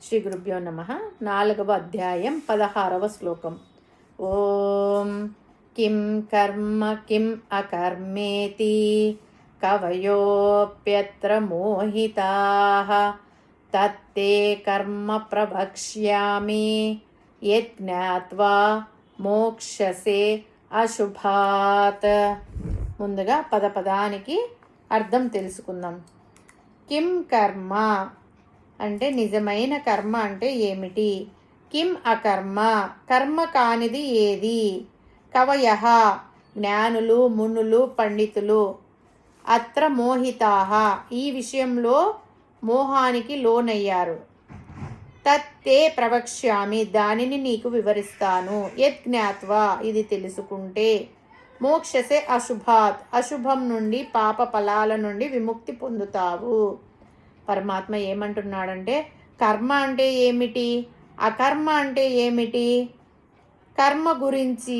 శ్రీ గురుభ్యో నమః. 4వ అధ్యాయం 16వ శ్లోకం. ఓం కిం కర్మ కిం అకర్మేతి కవయోప్యత్ర మోహితాః తత్తే కర్మ ప్రవక్ష్యామి యజ్ఞాత్వా మోక్షసే అశుభాత్. ముందుగా పదానికి అర్థం తెలుసుకుందాం. కిం కర్మ అంటే నిజమైన కర్మ అంటే ఏమిటి? కిం అకర్మ కర్మ కానిది ఏది? కవయః జ్ఞానులు, మునులు, పండితులు. అత్ర మోహితాః ఈ విషయంలో మోహానికి లోనయ్యారు. తత్తే ప్రవక్ష్యామి దానిని నీకు వివరిస్తాను. యజ్ఞాత్వా ఇది తెలుసుకుంటే మోక్షసే అశుభాత్ అశుభం నుండి, పాప ఫలాల నుండి విముక్తి పొందుతావు. పరమాత్మ ఏమంటున్నాడంటే కర్మ అంటే ఏమిటి, అకర్మ అంటే ఏమిటి? కర్మ గురించి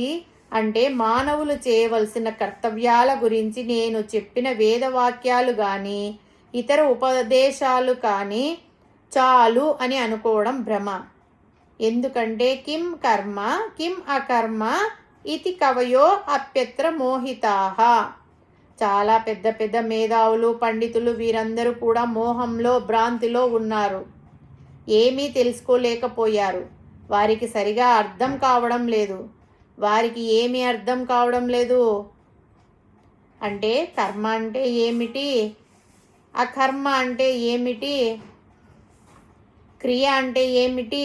అంటే మానవులు చేయవలసిన కర్తవ్యాల గురించి నేను చెప్పిన వేదవాక్యాలు కానీ ఇతర ఉపదేశాలు కానీ చాలు అని అనుకోవడం భ్రమ. ఎందుకంటే కిం కర్మ కిం అకర్మ ఇతి కవయో అప్యత్ర మోహితాః. చాలా పెద్ద పెద్ద మేధావులు, పండితులు వీరందరూ కూడా మోహంలో, భ్రాంతిలో ఉన్నారు. ఏమీ తెలుసుకోలేకపోయారు. వారికి సరిగా అర్థం కావడం లేదు. వారికి ఏమీ అర్థం కావడం లేదు. అంటే కర్మ అంటే ఏమిటి, అకర్మ అంటే ఏమిటి, క్రియ అంటే ఏమిటి,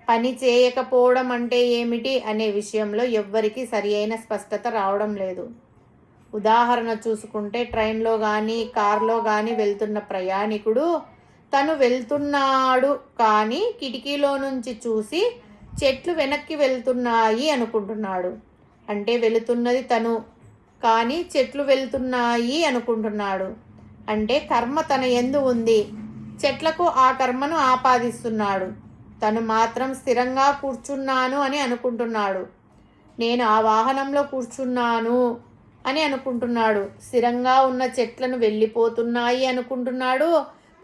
పని చేయకపోవడం అంటే ఏమిటి అనే విషయంలో ఎవ్వరికీ సరి అయిన స్పష్టత రావడం లేదు. ఉదాహరణ చూసుకుంటే ట్రైన్లో కానీ కార్లో కానీ వెళ్తున్న ప్రయాణికుడు తను వెళ్తున్నాడు కానీ కిటికీలో నుంచి చూసి చెట్లు వెనక్కి వెళ్తున్నాయి అనుకుంటున్నాడు. అంటే వెళుతున్నది తను కానీ చెట్లు వెళ్తున్నాయి అనుకుంటున్నాడు. అంటే కర్మ తన యందు ఉంది. చెట్లకు ఆ కర్మను ఆపాదిస్తున్నాడు. తను మాత్రం స్థిరంగా కూర్చున్నాను అని అనుకుంటున్నాడు. నేను ఆ వాహనంలో కూర్చున్నాను అని అనుకుంటున్నాడు. స్థిరంగా ఉన్న చెట్లను వెళ్ళిపోతున్నాయి అనుకుంటున్నాడు.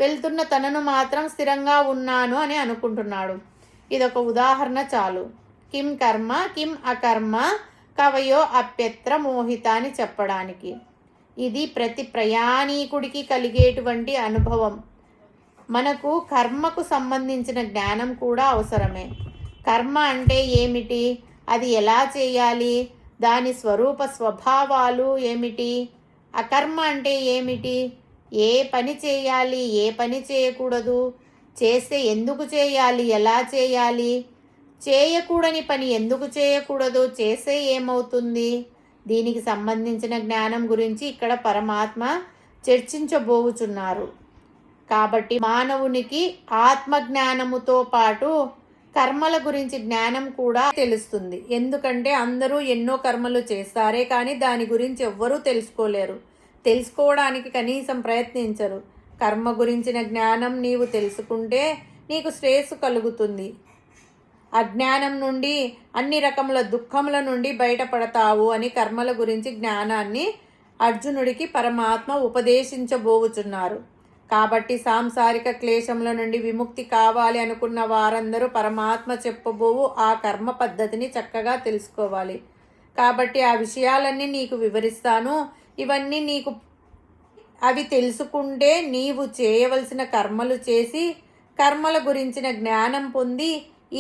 వెళ్తున్న తనను మాత్రం స్థిరంగా ఉన్నాను అని అనుకుంటున్నాడు. ఇదొక ఉదాహరణ చాలు. కిం కర్మ కిం అకర్మ కవయో అప్యత్ర మోహిత అని చెప్పడానికి. ఇది ప్రతి ప్రయాణీకుడికి కలిగేటువంటి అనుభవం. మనకు కర్మకు సంబంధించిన జ్ఞానం కూడా అవసరమే. కర్మ అంటే ఏమిటి, అది ఎలా చేయాలి, దాని స్వరూప స్వభావాలు ఏమిటి, అకర్మ అంటే ఏమిటి, ఏ పని చేయాలి, ఏ పని చేయకూడదు, చేస్తే ఎందుకు చేయాలి, ఎలా చేయాలి, చేయకూడని పని ఎందుకు చేయకూడదు, చేస్తే ఏమవుతుంది, దీనికి సంబంధించిన జ్ఞానం గురించి ఇక్కడ పరమాత్మ చర్చించబోచున్నారు. కాబట్టి మానవునికి ఆత్మజ్ఞానముతో పాటు కర్మల గురించి జ్ఞానం కూడా తెలుస్తుంది. ఎందుకంటే అందరూ ఎన్నో కర్మలు చేస్తారే కానీ దాని గురించి ఎవ్వరూ తెలుసుకోలేరు. తెలుసుకోవడానికి కనీసం ప్రయత్నించరు. కర్మ గురించిన జ్ఞానం నీవు తెలుసుకుంటే నీకు శ్రేయస్సు కలుగుతుంది. అజ్ఞానం నుండి, అన్ని రకముల దుఃఖముల నుండి బయటపడతావు అని కర్మల గురించి జ్ఞానాన్ని అర్జునుడికి పరమాత్మ ఉపదేశించబోచున్నారు. కాబట్టి సాంసారిక క్లేశముల నుండి విముక్తి కావాలి అనుకున్న వారందరూ పరమాత్మ చెప్పబోవు ఆ కర్మ పద్ధతిని చక్కగా తెలుసుకోవాలి. కాబట్టి ఆ విషయాలన్నీ నీకు వివరిస్తాను. ఇవన్నీ నీకు అవి తెలుసుకుంటే నీవు చేయవలసిన కర్మలు చేసి కర్మల గురించిన జ్ఞానం పొంది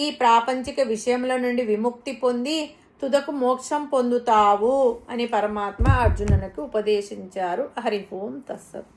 ఈ ప్రాపంచిక విషయముల నుండి విముక్తి పొంది తుదకు మోక్షం పొందుతావు అని పరమాత్మ అర్జునునికి ఉపదేశించారు. హరి ఓం తస్సత్.